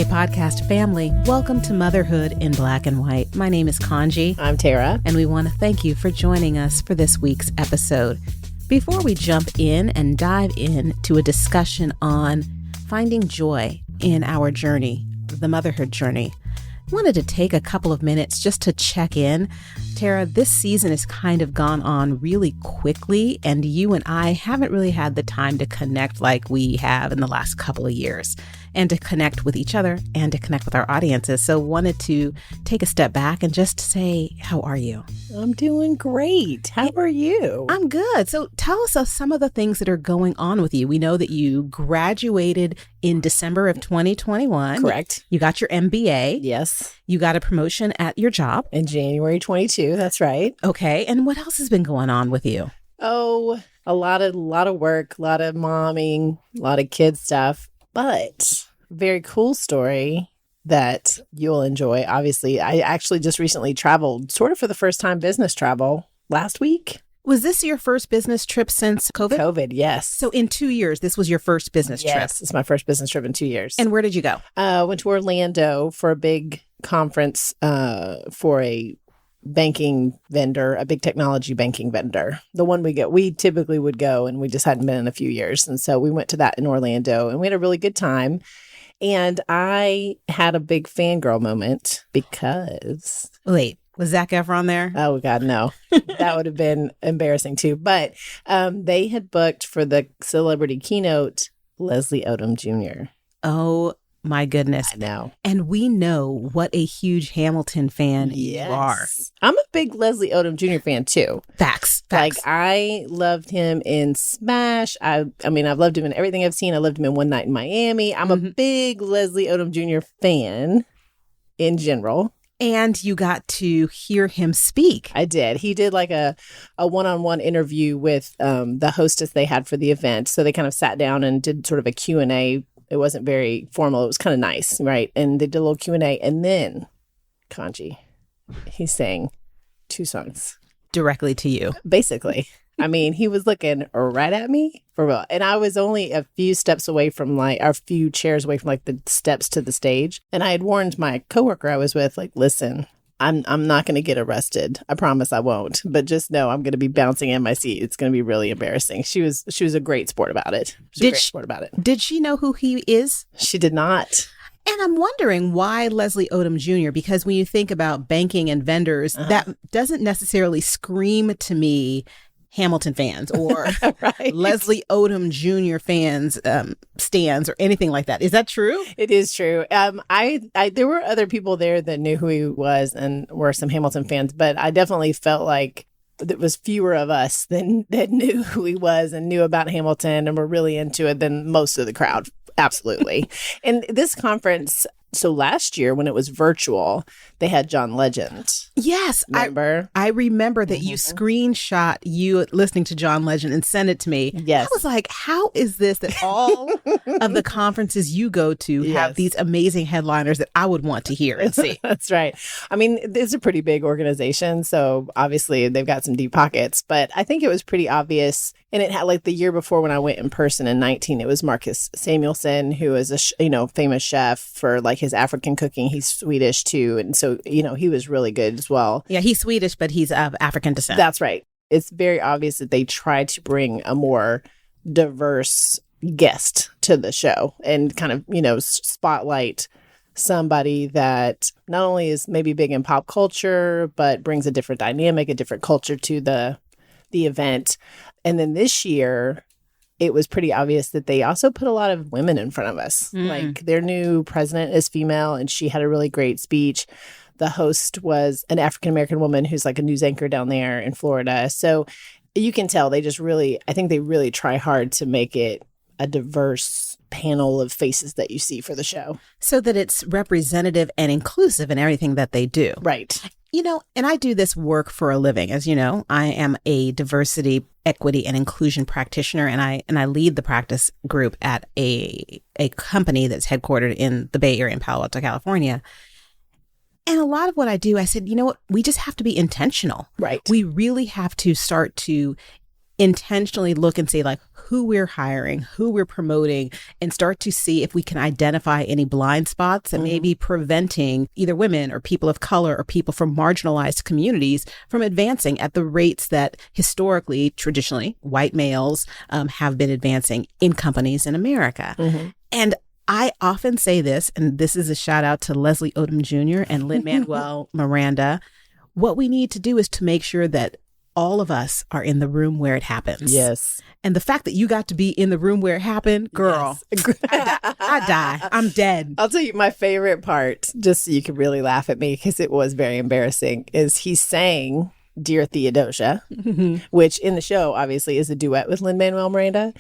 Hey, podcast family, welcome to Motherhood in Black and White. My name is Kaanji. I'm Tara. And we want to thank you for joining us for this week's episode. Before we jump in and dive into a discussion on finding joy in our journey, the motherhood journey, I wanted to take a couple of minutes just to check in. Tara, this season has kind of gone on really quickly, and you and I haven't really had the time to connect like we have in the last couple of years, and to connect with each other and to connect with our audiences. So wanted to take a step back and just say, how are you? I'm doing great. How are you? I'm good. So tell us of some of the things that are going on with you. We know that you graduated in December of 2021. Correct. You got your MBA. Yes. You got a promotion at your job. In January 22. That's right. Okay. And what else has been going on with you? Oh, a lot of work, a lot of momming, a lot of kid stuff. But very cool story that you'll enjoy. Obviously, I actually just recently traveled sort of for the first time, business travel last week. Was this your first business trip since COVID? COVID, yes. So in 2 years, this was your first business trip? Yes, it's my first business trip in 2 years. And where did you go? Went to Orlando for a big conference for a banking vendor, a big technology banking vendor. The one we typically would go, and we just hadn't been in a few years. And so we went to that in Orlando, and we had a really good time. And I had a big fangirl moment because... Wait, was Zac Efron there? Oh, God, no. That would have been embarrassing, too. But they had booked for the celebrity keynote Leslie Odom Jr. Oh, my goodness. I know. And we know what a huge Hamilton fan you are. I'm a big Leslie Odom Jr. fan, too. Facts. Like, I loved him in Smash. I mean, I've loved him in everything I've seen. I loved him in One Night in Miami. I'm a big Leslie Odom Jr. fan in general. And you got to hear him speak. I did. He did like a one-on-one interview with the hostess they had for the event. So they kind of sat down and did sort of a Q&A. It wasn't very formal. It was kind of nice, right? And they did a little Q&A. And then, Kaanji, he sang 2 songs. Directly to you. Basically. I mean, he was looking right at me for real. And I was only a few steps away from a few chairs away from the steps to the stage. And I had warned my coworker I was with, listen, I'm not going to get arrested. I promise I won't. But just know I'm going to be bouncing in my seat. It's going to be really embarrassing. She was a great sport about it. Did she know who he is? She did not. And I'm wondering why Leslie Odom Jr., because when you think about banking and vendors, that doesn't necessarily scream to me Hamilton fans or right. Leslie Odom Jr. fans, stands or anything like that. Is that true? It is true. There were other people there that knew who he was and were some Hamilton fans, but I definitely felt like there was fewer of us that knew who he was and knew about Hamilton and were really into it than most of the crowd. Absolutely. And this conference, so last year when it was virtual, they had John Legend. Yes. Remember? I remember that you screenshot you listening to John Legend and sent it to me. Yes. I was like, how is this that all of the conferences you go to have these amazing headliners that I would want to hear and see? That's right. I mean, it's a pretty big organization, so obviously they've got some deep pockets, but I think it was pretty obvious. And it had the year before when I went in person in 2019, it was Marcus Samuelsson, who is a famous chef for his African cooking. He's Swedish too, and so he was really good as well. Yeah, he's Swedish, but he's of African descent. That's right. It's very obvious that they tried to bring a more diverse guest to the show and kind of spotlight somebody that not only is maybe big in pop culture, but brings a different dynamic, a different culture to the event. And then this year, it was pretty obvious that they also put a lot of women in front of us. Their new president is female, and she had a really great speech. The host was an African-American woman who's a news anchor down there in Florida. So you can tell I think they really try hard to make it a diverse panel of faces that you see for the show. So that it's representative and inclusive in everything that they do. Right. And I do this work for a living. As you know, I am a diversity, equity, and inclusion practitioner, and I lead the practice group at a company that's headquartered in the Bay Area in Palo Alto, California. And a lot of what I do, I said, you know what, we just have to be intentional. Right. We really have to start to intentionally look and see like who we're hiring, who we're promoting, and start to see if we can identify any blind spots that may be preventing either women or people of color or people from marginalized communities from advancing at the rates that historically, traditionally, white males have been advancing in companies in America. And I often say this, and this is a shout out to Leslie Odom Jr. and Lin-Manuel Miranda. What we need to do is to make sure that all of us are in the room where it happens. Yes. And the fact that you got to be in the room where it happened, girl, yes. I die. I'm dead. I'll tell you my favorite part, just so you can really laugh at me because it was very embarrassing, is he sang Dear Theodosia, which in the show obviously is a duet with Lin-Manuel Miranda.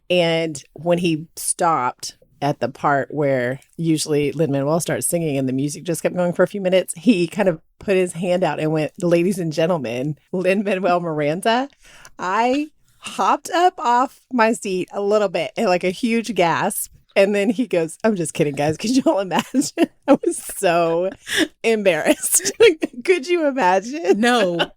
And when he stopped at the part where usually Lin-Manuel starts singing and the music just kept going for a few minutes, he kind of put his hand out and went, "Ladies and gentlemen, Lin-Manuel Miranda." I hopped up off my seat a little bit and like a huge gasp. And then he goes, "I'm just kidding, guys. Could you all imagine?" I was so embarrassed. Could you imagine? No.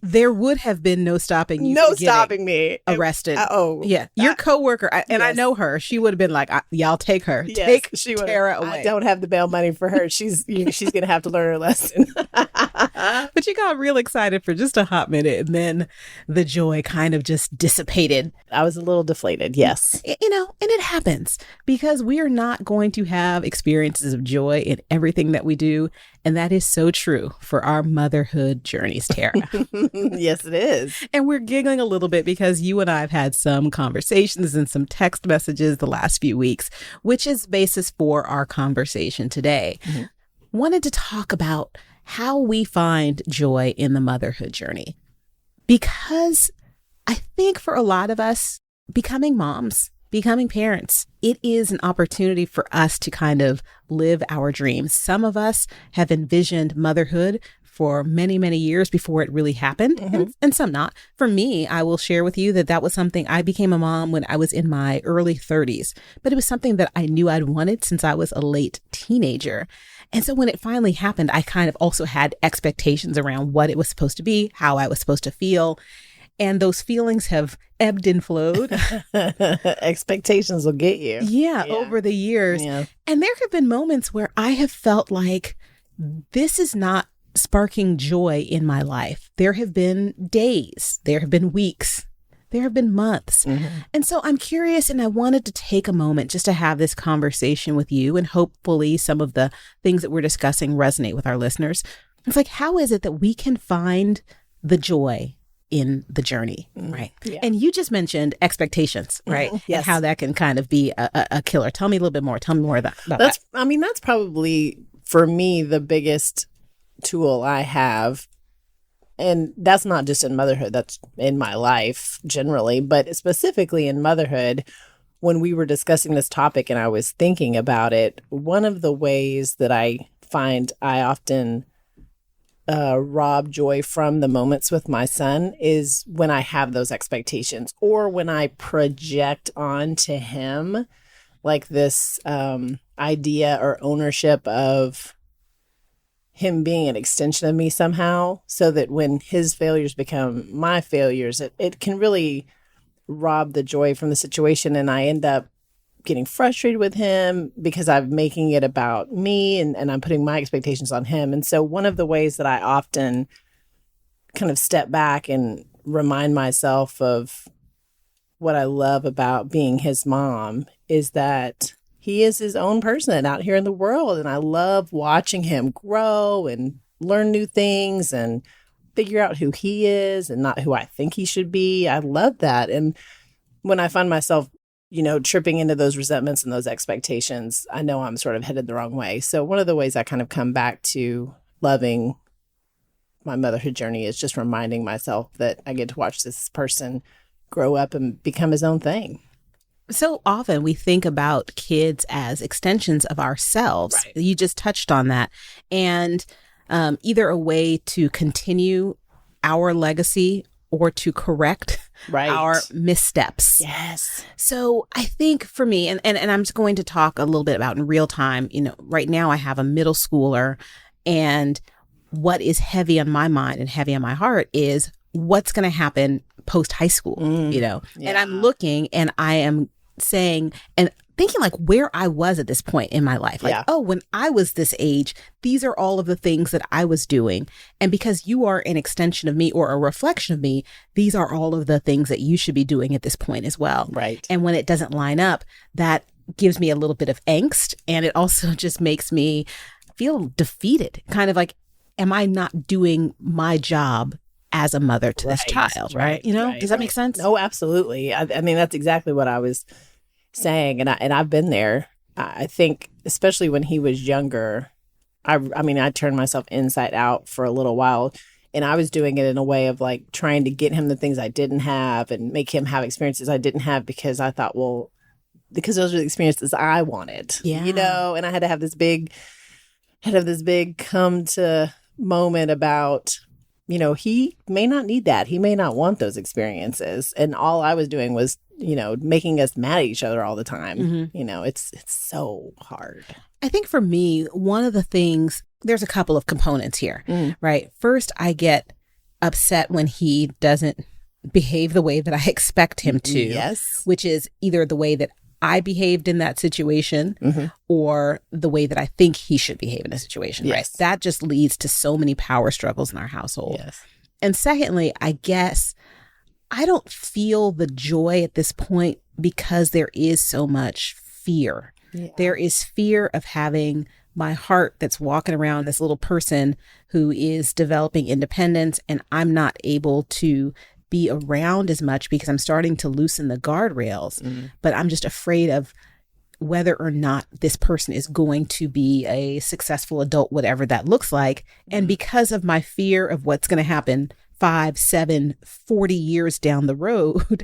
There would have been no stopping you. No stopping me. Arrested. Oh. Yeah. Your coworker, and yes. I know her, she would have been like, y'all take her. Yes, take she Tara away. I don't have the bail money for her. She's going to have to learn her lesson. But you got real excited for just a hot minute, and then the joy kind of just dissipated. I was a little deflated, yes. You know, and it happens because we are not going to have experiences of joy in everything that we do. And that is so true for our motherhood journeys, Tara. Yes, it is. And we're giggling a little bit because you and I have had some conversations and some text messages the last few weeks, which is basis for our conversation today. Wanted to talk about how we find joy in the motherhood journey. Because I think for a lot of us, becoming moms, becoming parents, it is an opportunity for us to kind of live our dreams. Some of us have envisioned motherhood for many, many years before it really happened, and some not. For me, I will share with you that that was something, I became a mom when I was in my early 30s, but it was something that I knew I'd wanted since I was a late teenager. And so when it finally happened, I kind of also had expectations around what it was supposed to be, how I was supposed to feel. And those feelings have ebbed and flowed. Expectations will get you. Yeah, over the years. Yeah. And there have been moments where I have felt like this is not sparking joy in my life. There have been days, there have been weeks, there have been months. And so I'm curious, and I wanted to take a moment just to have this conversation with you, and hopefully some of the things that we're discussing resonate with our listeners. It's like, how is it that we can find the joy in the journey, right? Yeah. And you just mentioned expectations, right? Yes. And how that can kind of be a killer. Tell me a little bit more. Tell me more about that. I mean, that's probably, for me, the biggest tool I have. And that's not just in motherhood, that's in my life generally, but specifically in motherhood. When we were discussing this topic and I was thinking about it, one of the ways that I find I often rob joy from the moments with my son is when I have those expectations, or when I project onto him like this idea or ownership of him being an extension of me somehow, so that when his failures become my failures, it can really rob the joy from the situation. And I end up getting frustrated with him because I'm making it about me, and I'm putting my expectations on him. And so one of the ways that I often kind of step back and remind myself of what I love about being his mom is that he is his own person out here in the world. And I love watching him grow and learn new things and figure out who he is and not who I think he should be. I love that. And when I find myself, tripping into those resentments and those expectations, I know I'm sort of headed the wrong way. So one of the ways I kind of come back to loving my motherhood journey is just reminding myself that I get to watch this person grow up and become his own thing. So often we think about kids as extensions of ourselves. Right. You just touched on that. And either a way to continue our legacy or to correct our missteps. Yes. So I think for me, and I'm just going to talk a little bit about in real time, right now I have a middle schooler, and what is heavy on my mind and heavy on my heart is what's going to happen post high school, you know? Yeah. And I'm looking and I am saying and thinking like where I was at this point in my life. Like, oh, when I was this age, these are all of the things that I was doing. And because you are an extension of me or a reflection of me, these are all of the things that you should be doing at this point as well. Right. And when it doesn't line up, that gives me a little bit of angst. And it also just makes me feel defeated. Kind of like, am I not doing my job as a mother to this child? Right. You know, does that make sense? Oh, absolutely. I mean, that's exactly what I was saying. And I've been there. I think, especially when he was younger, I mean, I turned myself inside out for a little while. And I was doing it in a way of like trying to get him the things I didn't have and make him have experiences I didn't have because I thought, well, because those are the experiences I wanted, you know, and I had to have this big come to moment about, you know, he may not need that. He may not want those experiences. And all I was doing was, you know, making us mad at each other all the time. You know, it's so hard. I think for me, one of the things, there's a couple of components here, right? First, I get upset when he doesn't behave the way that I expect him to, which is either the way that I behaved in that situation or the way that I think he should behave in a situation, right? That just leads to so many power struggles in our household. And secondly, I guess I don't feel the joy at this point because there is so much fear. There is fear of having my heart that's walking around this little person who is developing independence, and I'm not able to be around as much because I'm starting to loosen the guardrails, but I'm just afraid of whether or not this person is going to be a successful adult, whatever that looks like. And because of my fear of what's going to happen 5, 7, 40 years down the road,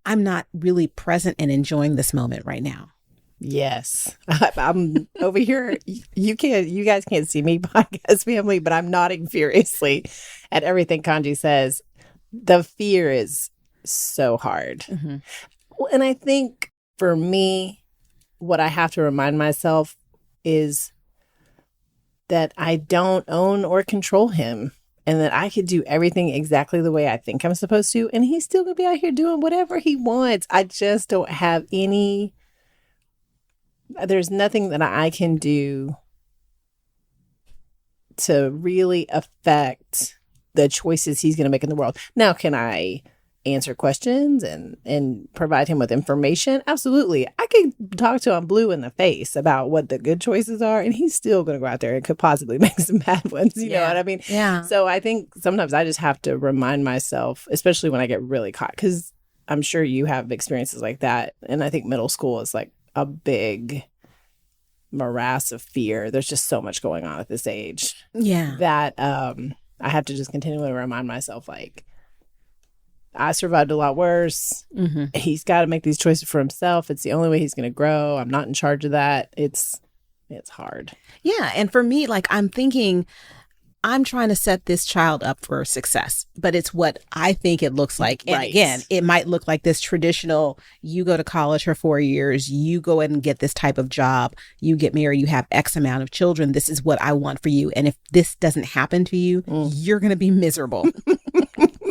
I'm not really present and enjoying this moment right now. Yes. I'm over here. You guys can't see me, podcast family, but I'm nodding furiously at everything Kaanji says. The fear is so hard. Well, and I think for me, what I have to remind myself is that I don't own or control him and that I could do everything exactly the way I think I'm supposed to. And he's still going to be out here doing whatever he wants. I just don't have there's nothing that I can do to really affect the choices he's going to make in the world. Now, can I answer questions and provide him with information? Absolutely. I can talk to him blue in the face about what the good choices are, and he's still going to go out there and could possibly make some bad ones. You know what I mean? Yeah. So I think sometimes I just have to remind myself, especially when I get really caught, because I'm sure you have experiences like that. And I think middle school is like a big morass of fear. There's just so much going on at this age. Yeah. That I have to just continually remind myself, like, I survived a lot worse. He's got to make these choices for himself. It's the only way he's going to grow. I'm not in charge of that. It's hard. Yeah. And for me, like, I'm thinking, I'm trying to set this child up for success, but it's what I think it looks like. And again, it might look like this traditional, you go to college for 4 years, you go in and get this type of job, you get married, you have X amount of children. This is what I want for you. And if this doesn't happen to you, you're going to be miserable.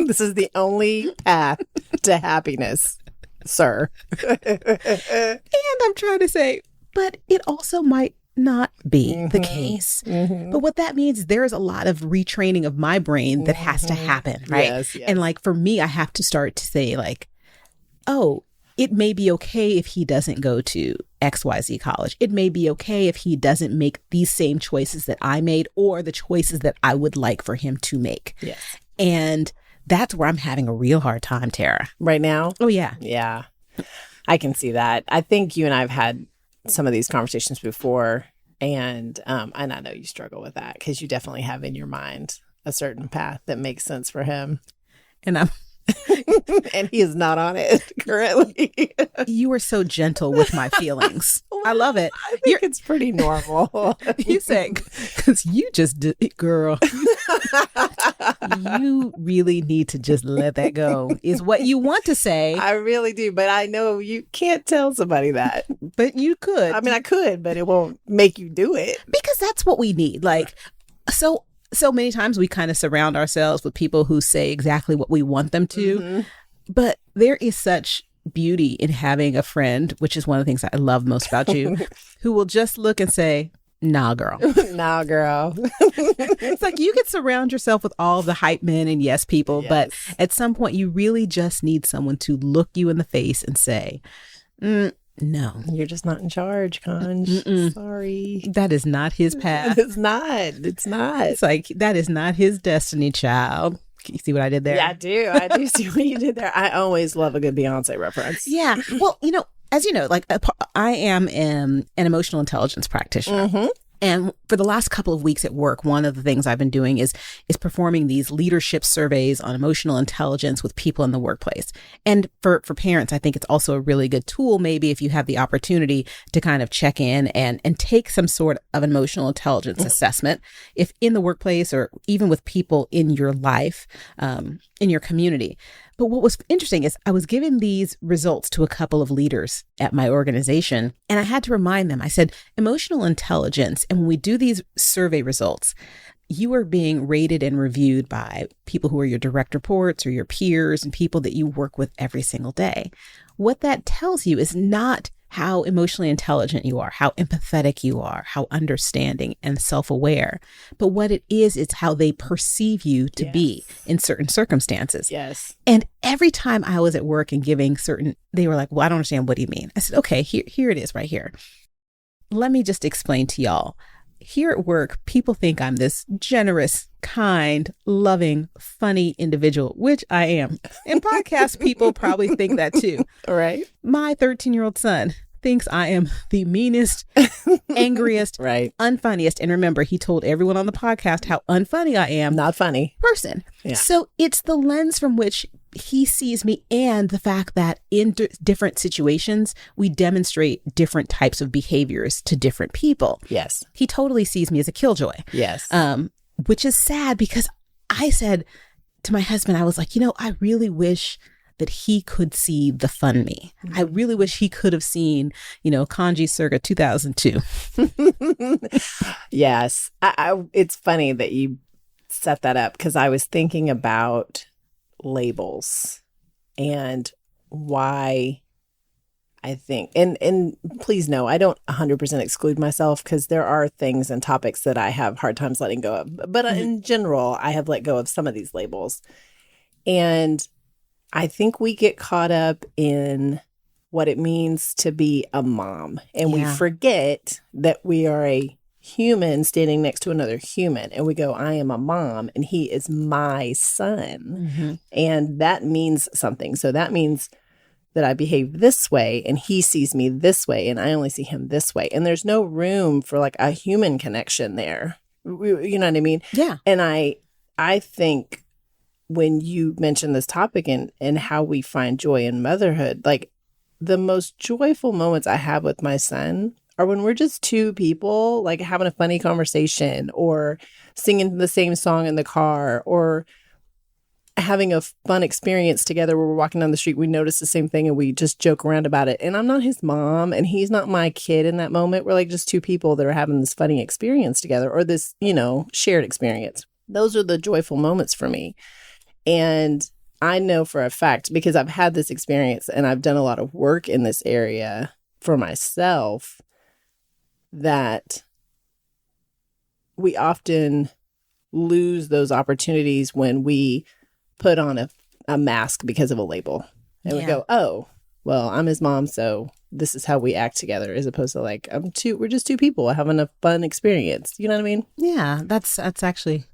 This is the only path to happiness, sir. And I'm trying to say, but it also might not be the case. But what that means is there's a lot of retraining of my brain that has to happen, right? Yes. And like for me, I have to start to say like, oh, it may be okay if he doesn't go to XYZ college. It may be okay if he doesn't make these same choices that I made or the choices that I would like for him to make. Yes. And that's where I'm having a real hard time, Tara. Right now? Oh, yeah. Yeah. I can see that. I think you and I have had some of these conversations before, and I know you struggle with that because you definitely have in your mind a certain path that makes sense for him. And I'm and he is not on it currently. You are so gentle with my feelings. I love it. I think it's pretty normal. You say, because you just did it, girl. You really need to just let that go, is what you want to say. I really do, but I know you can't tell somebody that. But you could. I mean, I could, but it won't make you do it. Because that's what we need. Like, so so many times we kind of surround ourselves with people who say exactly what we want them to. But there is such beauty in having a friend, which is one of the things I love most about you, who will just look and say, nah, girl. Nah, girl. It's like you can surround yourself with all the hype men and yes people, but at some point you really just need someone to look you in the face and say, no. You're just not in charge, Kaanji. Sorry. That is not his path. It's not. It's not. It's like, that is not his destiny, child. You see what I did there? Yeah, I do. I do see what you did there. I always love a good Beyonce reference. Yeah. Well, as you know, like I am an emotional intelligence practitioner. And for the last couple of weeks at work, one of the things I've been doing is performing these leadership surveys on emotional intelligence with people in the workplace. And for parents, I think it's also a really good tool, maybe if you have the opportunity to kind of check in and take some sort of emotional intelligence assessment, if in the workplace or even with people in your life, in your community. But what was interesting is I was giving these results to a couple of leaders at my organization, and I had to remind them, I said, emotional intelligence, and when we do these survey results, you are being rated and reviewed by people who are your direct reports or your peers and people that you work with every single day. What that tells you is not how emotionally intelligent you are, how empathetic you are, how understanding and self-aware. But what it is, it's how they perceive you to be in certain circumstances. Yes. And every time I was at work and giving they were like, well, I don't understand. What do you mean? I said, okay, here it is right here. Let me just explain to y'all. Here at work, people think I'm this generous, kind, loving, funny individual, which I am. And podcast people probably think that too. All right. My 13-year-old son thinks I am the meanest, angriest, unfunniest. And remember, he told everyone on the podcast how unfunny I am. Not funny. Person. Yeah. So it's the lens from which he sees me and the fact that in different situations, we demonstrate different types of behaviors to different people. Yes. He totally sees me as a killjoy. Yes. Which is sad because I said to my husband, I was like, I really wish that he could see the fun me. I really wish he could have seen, Kaanji circa 2002. Yes. It's funny that you set that up because I was thinking about labels and why I think, and please know, I don't 100% exclude myself because there are things and topics that I have hard times letting go of. But in general, I have let go of some of these labels. And I think we get caught up in what it means to be a mom. And we forget that we are a human standing next to another human. And we go, I am a mom and he is my son. And that means something. So that means that I behave this way and he sees me this way and I only see him this way. And there's no room for like a human connection there. You know what I mean? Yeah. And I think when you mention this topic and how we find joy in motherhood, like the most joyful moments I have with my son are when we're just two people, like having a funny conversation or singing the same song in the car or having a fun experience together where we're walking down the street, we notice the same thing and we just joke around about it. And I'm not his mom and he's not my kid in that moment. We're like just two people that are having this funny experience together or this, shared experience. Those are the joyful moments for me. And I know for a fact, because I've had this experience and I've done a lot of work in this area for myself, that we often lose those opportunities when we put on a mask because of a label. And we go, oh, well, I'm his mom, so this is how we act together, as opposed to like, we're just two people having a fun experience. You know what I mean? Yeah, that's actually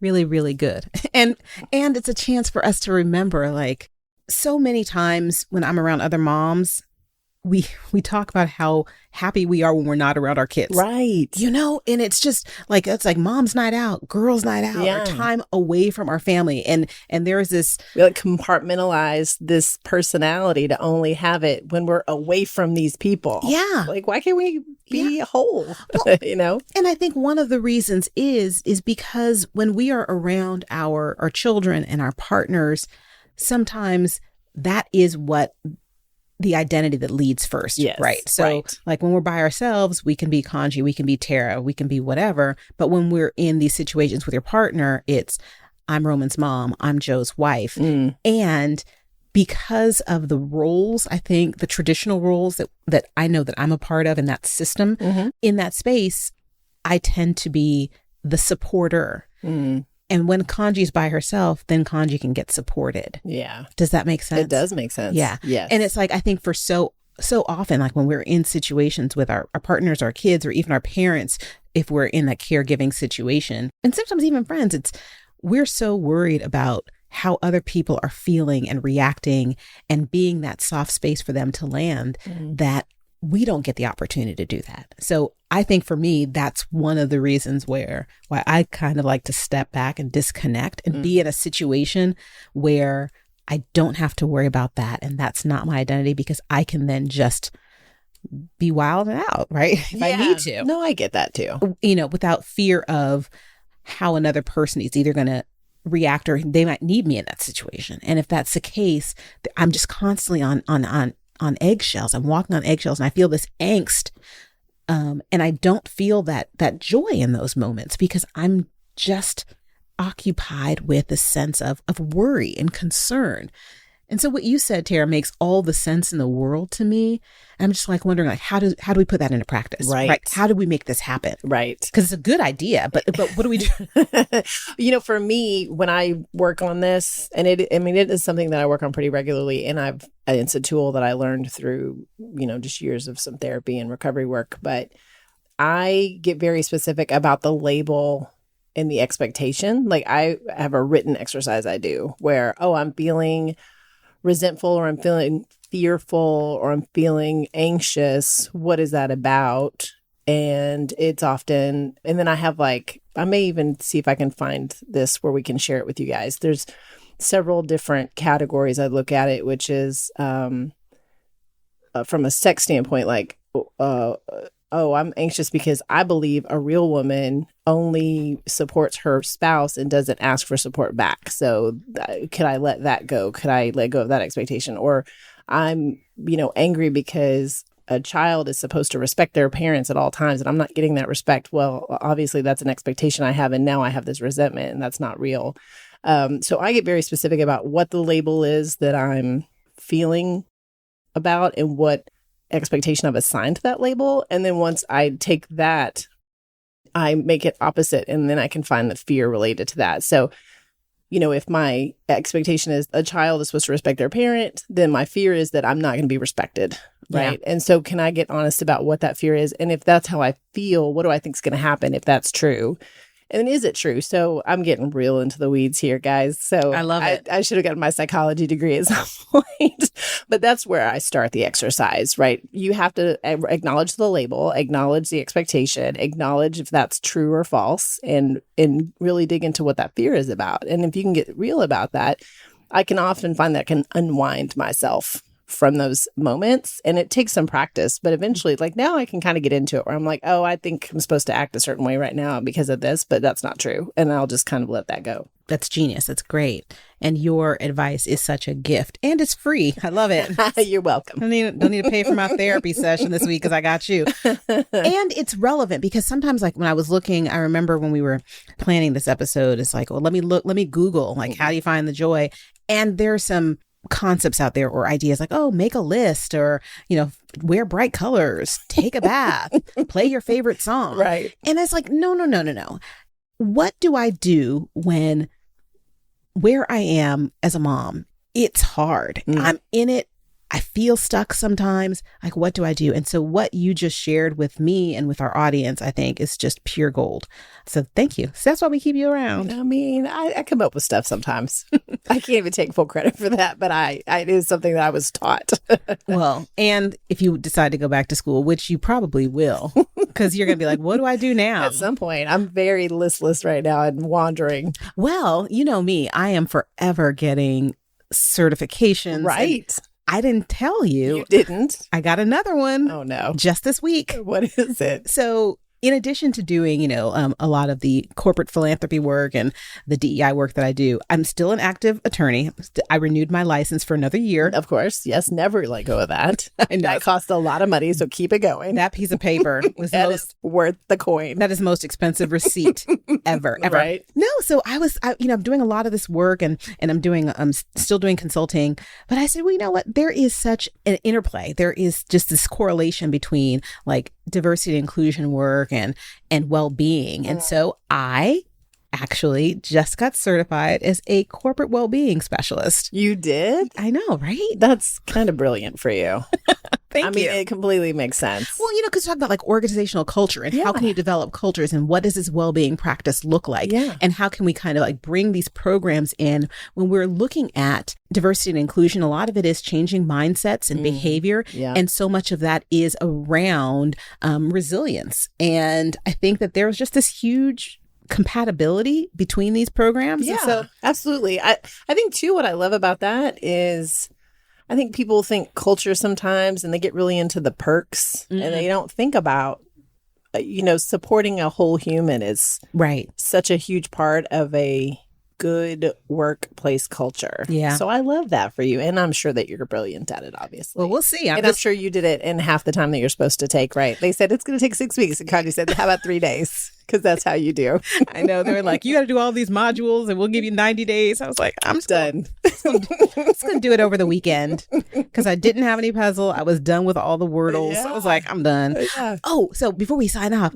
really, really good. And it's a chance for us to remember, like, so many times when I'm around other moms, we talk about how happy we are when we're not around our kids. Right. And it's just like, it's like mom's night out, girls night out, or time away from our family. And there's this. We like compartmentalize this personality to only have it when we're away from these people. Yeah. Like, why can't we be whole? Well, And I think one of the reasons is because when we are around our children and our partners, sometimes that is what the identity that leads first, Yes, right? So right. like when we're by ourselves, we can be Kaanji, we can be Tara, we can be whatever. But when we're in these situations with your partner, it's I'm Roman's mom, I'm Joe's wife. And because of the roles, I think the traditional roles that I know that I'm a part of in that system, in that space, I tend to be the supporter. And when Kaanji's by herself, then Kaanji can get supported. Yeah. Does that make sense? It does make sense. Yeah. Yes. And it's like, I think for so often, like when we're in situations with our partners, our kids, or even our parents, if we're in that caregiving situation, and sometimes even friends, we're so worried about how other people are feeling and reacting and being that soft space for them to land that we don't get the opportunity to do that. So I think for me, that's one of the reasons why I kind of like to step back and disconnect and be in a situation where I don't have to worry about that. And that's not my identity, because I can then just be wild and out, right? If I need to. No, I get that too. Without fear of how another person is either going to react or they might need me in that situation. And if that's the case, I'm just constantly on eggshells. I'm walking on eggshells, and I feel this angst. And I don't feel that joy in those moments, because I'm just occupied with a sense of worry and concern. And so what you said, Tara, makes all the sense in the world to me. I'm just like wondering, like, how do we put that into practice? Right. How do we make this happen? Right. Because it's a good idea, but what do we do? For me, when I work on this, and it is something that I work on pretty regularly, and it's a tool that I learned through, just years of some therapy and recovery work. But I get very specific about the label and the expectation. Like I have a written exercise I do where, I'm feeling resentful, or I'm feeling fearful, or I'm feeling anxious. What is that about? And it's often, and then I have I may even see if I can find this where we can share it with you guys. There's several different categories I look at it, which is from a sex standpoint, I'm anxious because I believe a real woman only supports her spouse and doesn't ask for support back. So could I let that go? Could I let go of that expectation? Or I'm, angry because a child is supposed to respect their parents at all times, and I'm not getting that respect. Well, obviously that's an expectation I have, and now I have this resentment, and that's not real. So I get very specific about what the label is that I'm feeling about and what expectation I've assigned to that label. And then once I take that, I make it opposite, and then I can find the fear related to that. So, if my expectation is a child is supposed to respect their parent, then my fear is that I'm not going to be respected. Right. Yeah. And so can I get honest about what that fear is? And if that's how I feel, what do I think is going to happen if that's true? And is it true? So I'm getting real into the weeds here, guys. So I love it. I should have gotten my psychology degree at some point. But that's where I start the exercise, right? You have to acknowledge the label, acknowledge the expectation, acknowledge if that's true or false, and really dig into what that fear is about. And if you can get real about that, I can often find that I can unwind myself from those moments. And it takes some practice, but eventually, now I can kind of get into it where I'm like, I think I'm supposed to act a certain way right now because of this, but that's not true. And I'll just kind of let that go. That's genius. That's great. And your advice is such a gift, and it's free. I love it. You're welcome. Don't need to pay for my therapy session this week because I got you. And it's relevant because sometimes, when I was looking, I remember when we were planning this episode, it's like, well, let me Google, how do you find the joy? And there's some concepts out there or ideas like, make a list, or, wear bright colors, take a bath, play your favorite song. Right. And it's like, no. What do I do where I am as a mom? It's hard. I'm in it. I feel stuck sometimes. What do I do? And so what you just shared with me and with our audience, I think, is just pure gold. So thank you. So that's why we keep you around. I come up with stuff sometimes. I can't even take full credit for that, but it is something that I was taught. Well, and if you decide to go back to school, which you probably will, because you're going to be like, what do I do now? At some point. I'm very listless right now and wandering. Well, you know me, I am forever getting certifications. Right. I didn't tell you. You didn't? I got another one. Oh, no. Just this week. What is it? So in addition to doing, a lot of the corporate philanthropy work and the DEI work that I do, I'm still an active attorney. I renewed my license for another year. Of course. Yes. Never let go of that. I know. That costs a lot of money. So keep it going. That piece of paper was is worth the coin. That is the most expensive receipt ever. Right. No. So I'm doing a lot of this work and I'm still doing consulting. But I said, well, you know what? There is such an interplay. There is just this correlation between like diversity and inclusion work and well-being. And so I actually just got certified as a corporate well-being specialist. You did? I know, right? That's kind of brilliant for you. Thank you. It completely makes sense. Well, because we talk about like organizational culture and how can you develop cultures and what does this well-being practice look like? Yeah. And how can we kind of like bring these programs in when we're looking at diversity and inclusion? A lot of it is changing mindsets and behavior. Yeah. And so much of that is around resilience. And I think that there's just this huge compatibility between these programs. Yeah, and so, absolutely. I think too, what I love about that is I think people think culture sometimes and they get really into the perks and they don't think about, supporting a whole human is such a huge part of a good workplace culture. Yeah. So I love that for you. And I'm sure that you're brilliant at it, obviously. Well, we'll see. I'm sure you did it in half the time that you're supposed to take, right? They said it's going to take 6 weeks. And Kaanji said, how about 3 days? Because that's how you do. I know. They were like, you got to do all these modules and we'll give you 90 days. I was like, I'm done. I'm just going to do it over the weekend because I didn't have any puzzle. I was done with all the Wordles. Yeah. I was like, I'm done. Yeah. Oh, so before we sign off,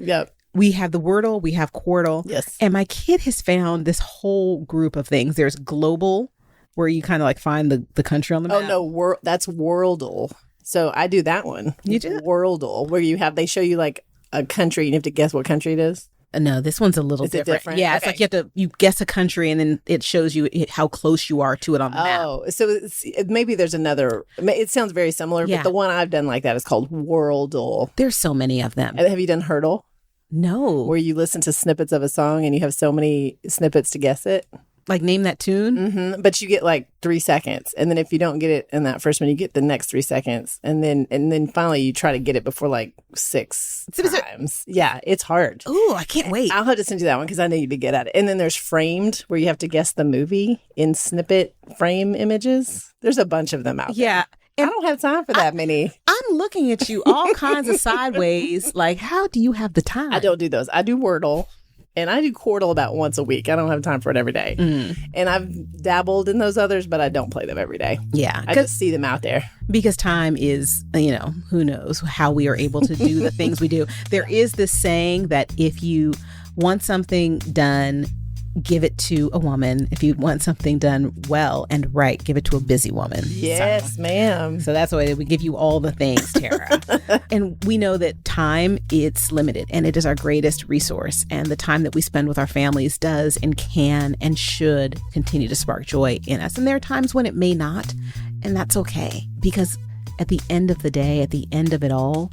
we have the Wordle, we have Quordle. Yes. And my kid has found this whole group of things. There's Global, where you kind of like find the country on the map. Oh, no. That's Worldle. So I do that one. You do? Worldle, where they show you like a country and you have to guess what country it is. No, this one's a little different. Yeah, okay. It's like you guess a country and then it shows you how close you are to it on the map. Oh, so maybe there's another. It sounds very similar, but the one I've done like that is called Worldle. There's so many of them. And have you done Hurdle? No. Where you listen to snippets of a song and you have so many snippets to guess it. Like name that tune? Mm-hmm. But you get like 3 seconds. And then if you don't get it in that first one, you get the next 3 seconds. And then finally you try to get it before like 6 times. Yeah, it's hard. Oh, I can't wait. I'll have to send you that one because I know you'd be good at it. And then there's Framed, where you have to guess the movie in snippet frame images. There's a bunch of them out there. Yeah. I don't have time for that many. I'm looking at you all kinds of sideways. Like, how do you have the time? I don't do those. I do Wordle. And I do Quordle about once a week. I don't have time for it every day. And I've dabbled in those others, but I don't play them every day. Yeah. I just see them out there. Because time is, who knows how we are able to do the things we do. There is this saying that if you want something done, give it to a woman. If you want something done well and right, give it to a busy woman. Yes, ma'am. So that's why we give you all the things, Tara. And we know that time, it's limited and it is our greatest resource. And the time that we spend with our families does and can and should continue to spark joy in us. And there are times when it may not, and that's okay. Because at the end of the day, at the end of it all,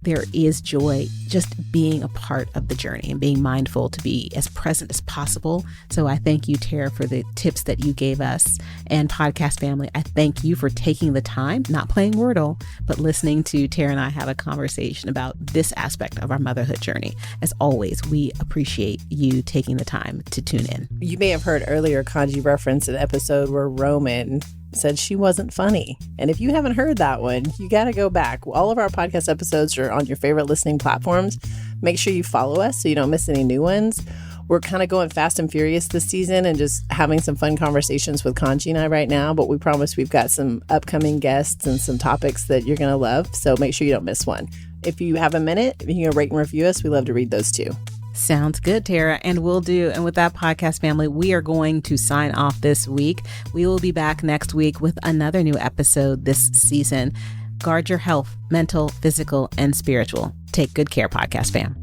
there is joy just being a part of the journey and being mindful to be as present as possible. So I thank you, Tara, for the tips that you gave us. And podcast family, I thank you for taking the time, not playing Wordle, but listening to Tara and I have a conversation about this aspect of our motherhood journey. As always, we appreciate you taking the time to tune in. You may have heard earlier Kaanji reference an episode where Roman said she wasn't funny. And if you haven't heard that one, you got to go back. All of our podcast episodes are on your favorite listening platforms. Make sure you follow us so you don't miss any new ones. We're kind of going fast and furious this season and just having some fun conversations with Kaanji and I right now. But we promise we've got some upcoming guests and some topics that you're going to love. So make sure you don't miss one. If you have a minute, if you can rate and review us, we love to read those too. Sounds good, Tara, and we'll do. And with that, podcast family, we are going to sign off this week. We will be back next week with another new episode this season. Guard your health, mental, physical, and spiritual. Take good care, podcast fam.